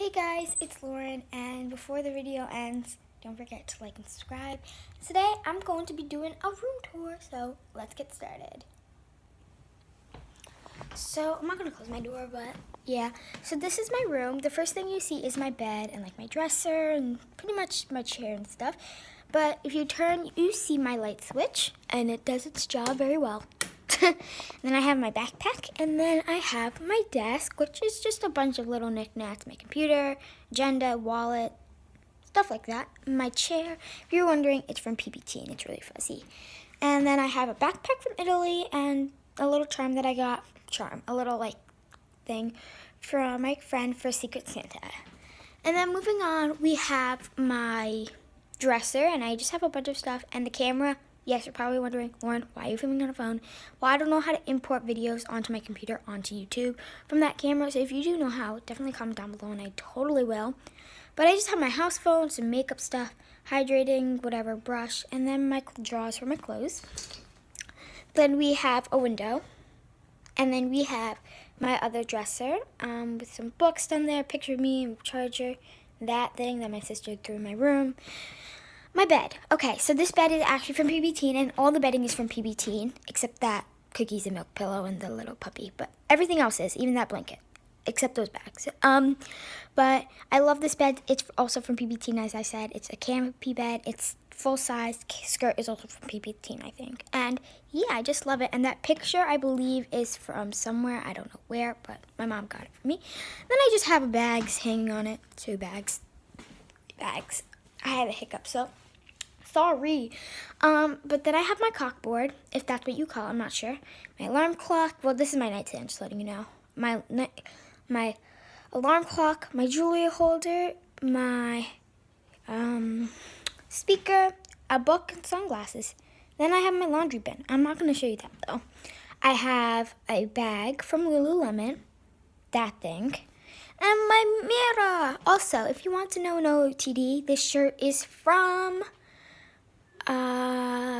Hey guys, it's Lauren, and before the video ends, don't forget to like and subscribe. Today I'm going to be doing a room tour, so let's get started. So I'm not going to close my door, but yeah. So this is my room. The first thing you see is my bed and like my dresser and pretty much my chair and stuff. But if you turn, you see my light switch, and it does its job very well. Then I have my backpack, and then I have my desk, which is just a bunch of little knickknacks, my computer, agenda, wallet, stuff like that. My chair, if you're wondering, it's from PBT, and it's really fuzzy. And then I have a backpack from Italy, and a little charm that I got, a little like thing from my friend for Secret Santa. And then moving on, we have my dresser, and I just have a bunch of stuff, and the camera. Yes, you're probably wondering, Lauren, why are you filming on a phone? Well, I don't know how to import videos onto my computer, onto YouTube from that camera. So if you do know how, definitely comment down below, and I totally will. But I just have my house phone, some makeup stuff, hydrating, whatever, brush, and then my drawers for my clothes. Then we have a window, and then we have my other dresser with some books down there, picture of me, charger, that thing that my sister threw in my room. My bed. Okay, so this bed is actually from PB Teen, and all the bedding is from PB Teen, except that cookies and milk pillow and the little puppy. But everything else is, even that blanket, except those bags. But I love this bed. It's also from PB Teen, as I said. It's a canopy bed. It's full size. Skirt is also from PB Teen, I think. And yeah, I just love it. And that picture, I believe, is from somewhere. I don't know where, but my mom got it for me. Then I just have bags hanging on it. 2 bags. I had a hiccup, so sorry. But then I have my cockboard, if that's what you call it, I'm not sure. My alarm clock, well, this is my nightstand, just letting you know. My alarm clock, my jewelry holder, my speaker, a book, and sunglasses. Then I have my laundry bin. I'm not going to show you that, though. I have a bag from Lululemon, that thing. And my mirror. Also, if you want to know an OOTD, this shirt is from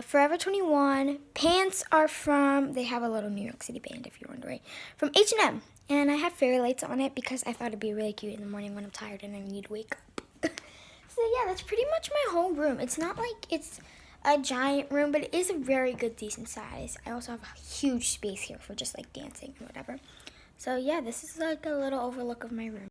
Forever 21. Pants are from, they have a little New York City band, if you're wondering, from H&M. And I have fairy lights on it because I thought it'd be really cute in the morning when I'm tired and I need to wake up. So yeah, that's pretty much my whole room. It's not like it's a giant room, but it is a very good, decent size. I also have a huge space here for just like dancing and whatever. So yeah, this is like a little overlook of my room.